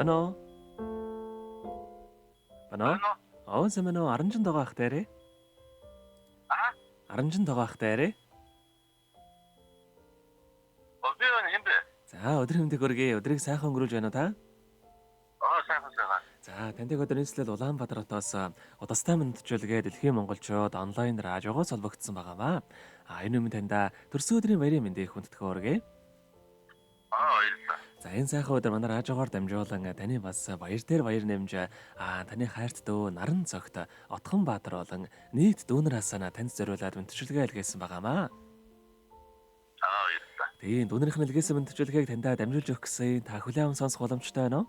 Бано. Бано. Оос мано аранжин байгаа ах дээрээ. Аранжин байгаа ах дээрээ. 어디는 힘들. За өдөр хөндөх өргөө өдрийг сайхан өнгөрүүлж байна уу та? сайхан. За таньдаг өдрийн эслэл Улаанбаатар хотоос удастай мэдчилгээ дэлхийн монголчууд онлайн радиогоос холбогдсон байгаамаа. Энэ өмнө таньда төрсөн өдрийн баярын мэндийг хүндэтгэх өргөө. 일단. За энэ сайхан өдөр манай радиогоор дамжуулан таны бас баяр дээр баяр нэмж таны хайрт дүү Наран цогт Отхон Баатар болон нийт дүүнер хасана танд зориулаад мэдчилгээ илгээсэн байгаамаа. 일단. Тийм дүүнэрийн илгээсэн мэдчилгээг таньда дамжуулж өгөх гэсэн та хүлээм сонсох боломжтой байна уу?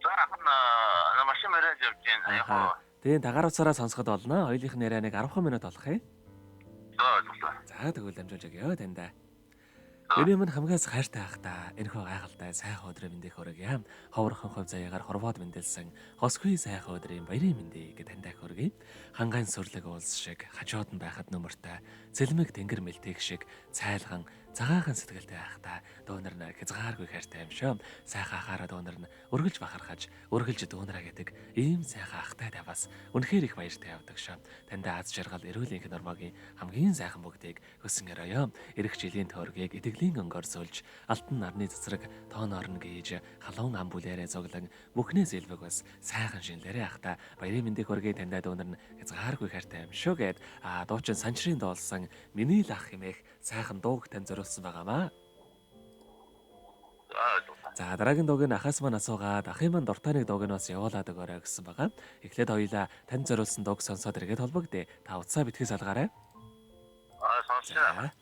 나 машин 말하지 없긴. Тийм дагаар уцаараа сонсоход болно. Хоёулынх нь яриа нэг 10 минут болох юм. 좋다. За тэгвэл дамжуулж өгье таньда. Миний өмнө хамгаас хайртай ах та энэхүү гайхалтай сайхан өдрийн мэндийг хүргье. Ховорхон хувь заяагаар хорвоод мэндэлсэн хосгүй сайхан өдрийн баярын мэндийг таньда хүргье. Хангайн сүрлэг уулс шиг хажууд нь байхад нөмөртэй цэлмэг тэнгэр мэлтэх шиг цайлган цагаахан сэтгэлтэй ах та дүүнэр нь хязгааргүй хайртай юм шүү. Сайхан ахаараа дүүнэр нь өргөлж бахархаж өргөлж дүүнэраа гэдэг ийм сайхан ахтай таваас үнэхээр их баяртай явдаг шүү. Таньда аз жаргал эрүүл энх нормогийн хамгийн сайхан бүгдийг хөсөн өрөөё. Ирэх жилийн тойргийг итгэлийн өнгөөр суулж алтан нарны цэцрэг тоон орно гэж халуун ам бүлээрээ зоглон бүхнээс илбэг бас сайхан шинлэрээ ахта баярын мэндийг хүргэе таньда дүүнэр нь хязгааргүй хайртай юм шүү гэд дуучин санчрын доолсон миний л ах хэмээх сайхан дууг тань зориулсан байгаамаа. За дараагийн дууг нь ахаас маань асуугаад ахын маань дуртайныг дууг нь бас явуулаад өгөөрэй гэсэн байгаа. Эхлээд хоёулаа тань зориулсан дууг сонсоод эргээд холбогдъё. Та утсаа битгий салгаарай. 선수야.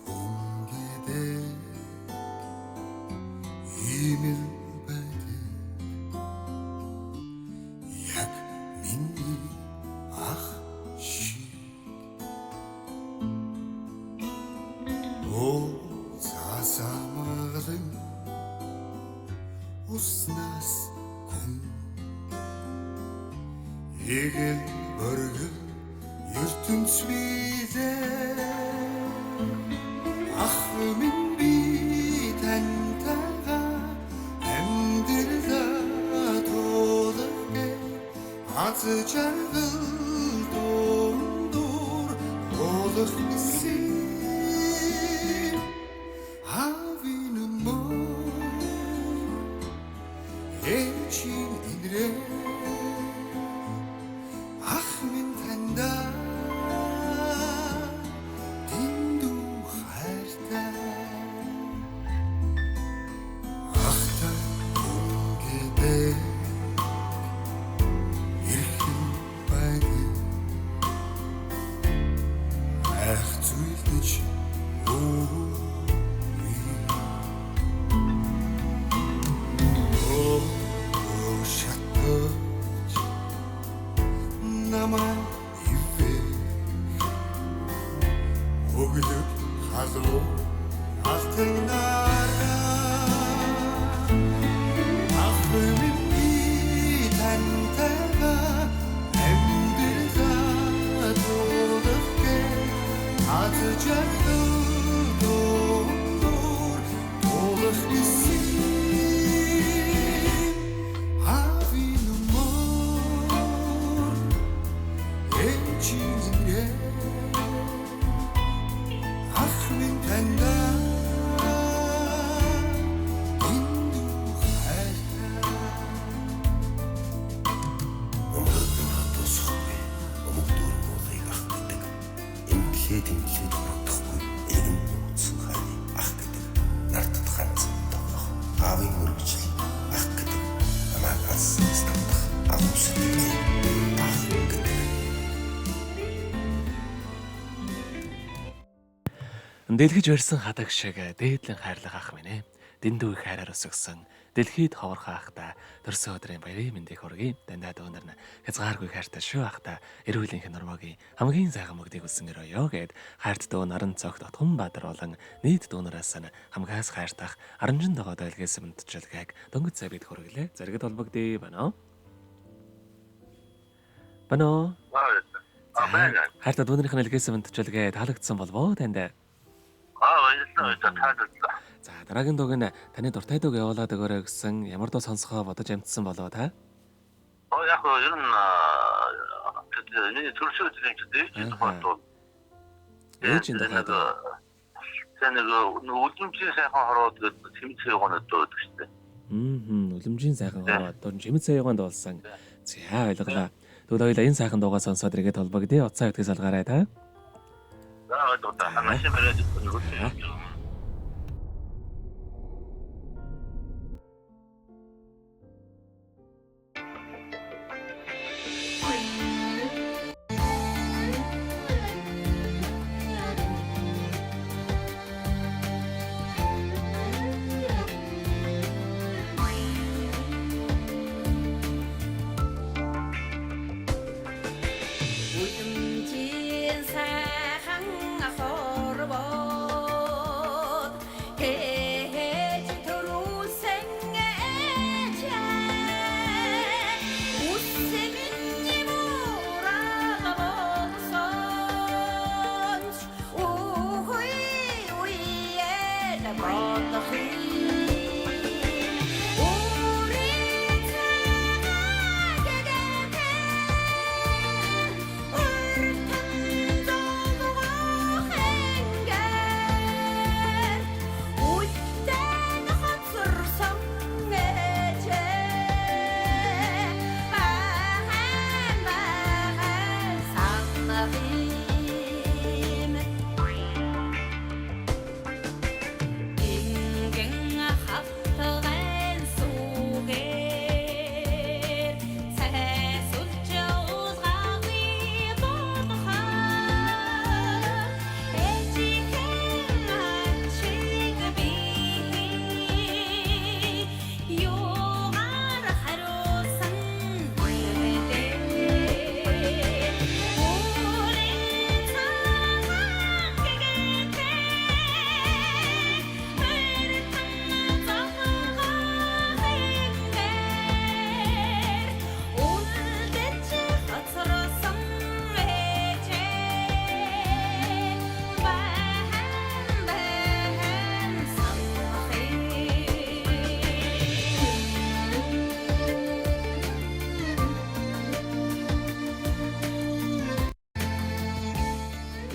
홍기대 이밀바디 약민이 ахши о засамарын уснаас гүн эгэл өргөл ертөнц бидээ ах минь би тантайгаа амьдралаа туулахгэ аз жаргал дундуур болох гэсэн хавин мөр эчин инрээ ах минь тандаа Дэлгэж барьсан хадаг шиг дээдлэн хайрлах ах минь ээ. Дэндүү их хайраар өсгсөн дэлхийд ховорхон ахта төрсөн өдрийн баярын мэндийг хүргэе. Дандаа дүүнэр нь хязгааргүй хайртай шүү ахта эрүүл энх нормогийн хамгийн сайхан мөгдийг өссөн өрөөё гэд хайрт дүү Наран цогт Отхон Баатар болон нийт дүүнераас нь хамгаас хайртах аранжин догоод илгээсэн мэдчилгээг дөнгөж сая бид хүргэлээ. Зэрэгт холбогдъё байна. Бано. Хайрт дүүнэрийн илгээсэн мэдчилгээ таалагдсан болов уу танд? 완전 таалагдсан. За дараагийн дуг нь таны дуртай дуг явуулаад өгөөрэй гэсэн ямар дуу сонсохоо бодож амтсан болоо та? Яг ер нь энэ төрсөн зүйлтэй тухайд Ээжийн тухайд нэг үлэмжийн сайхан хороод тэмцээ яваад дуудаг шүү дээ. Үлэмжийн сайхан хороод дөрн жимэд саягаанд болсон. За ойлголаа. Тэгвэл хоёлаа энэ сайхан дуугаа сонсоод иргэд холбогдъё. Утсаа итгэж салгаарай та. За одоо машин мөрөд өгөх.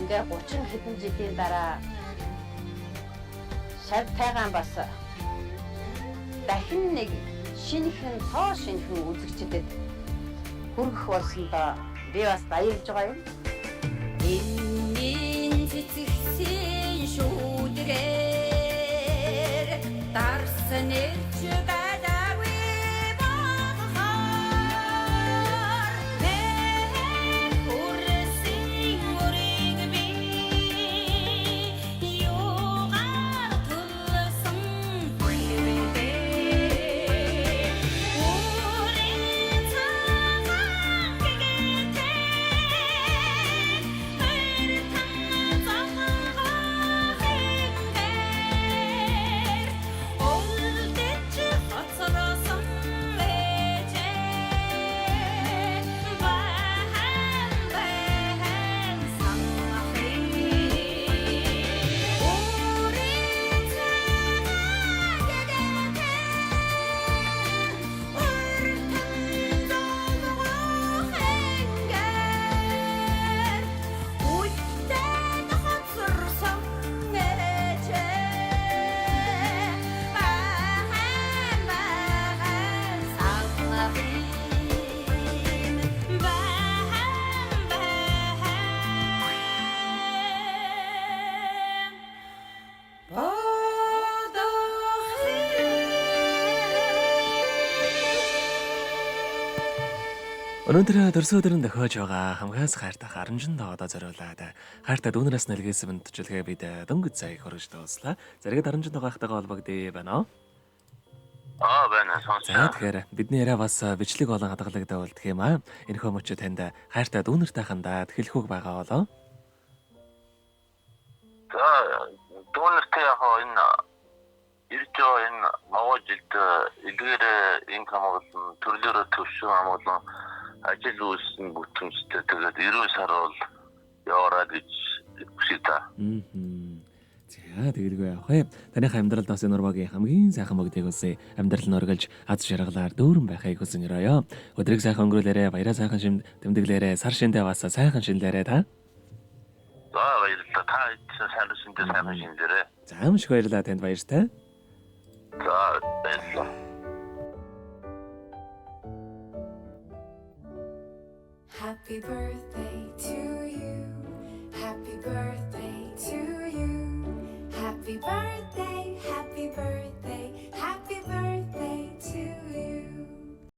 Ингээ 30 хэдэн жилийн дараа шав тайгаан бас дахин нэг шинэхэн тоо шинэхэн үзэгчдэд хүргэх болсондоо би бас баярлж байгаа юм. Энийн цэцэгсэн шүүдрээр дарсан эрч гадаагүй Өнөөдөр дөрсөө өдрөнд дохиож байгаа хамгаас хайртай 16 тоодоо зориулаад хайртай дүүнээс нэлгээсэн мэдчилгээ бид дөнгөж цагийг хөргөж дууслаа. Зэрэг 16 тоогоохтойгоо холбогдъё байна уу? Байна За тэгэхээр бидний яриа бас бичлэг болон хадгалагдаа болдох юм аа. Энэхөө мөчөө танд хайртай дүүнэртэй хандаад хэлэхүүг байгаа болоо. За дүүнэртэй яг энэ ирж энэ Монгол жилд эдгээр энэ хамгаалсан төрлөөрөө төвшин хамгаалсан ажил үйлсэн бүтэмжтэй тэгээд 90 сар бол яваарай гэж хүсэж та. За За тэгэлгүй явах ээ. Таныхаа амьдралд бас энэ урмагийн хамгийн сайхан мөгдийг үсэ амьдрал нь өргөлж аз жаргалаар дүүрэн байхыг хүсэн өрөөё. Өдрийг сайхан өнгөрүүлээрэ, баяраа сайхан шимд тэмдэглээрэ, сар шиндээ бас сайхан шинлээрэ та. За баярлалаа. Та сайн шиндээ сайхан шиндээрээ. За маш их баярлалаа танд баяртай. За баярлалаа. Happy birthday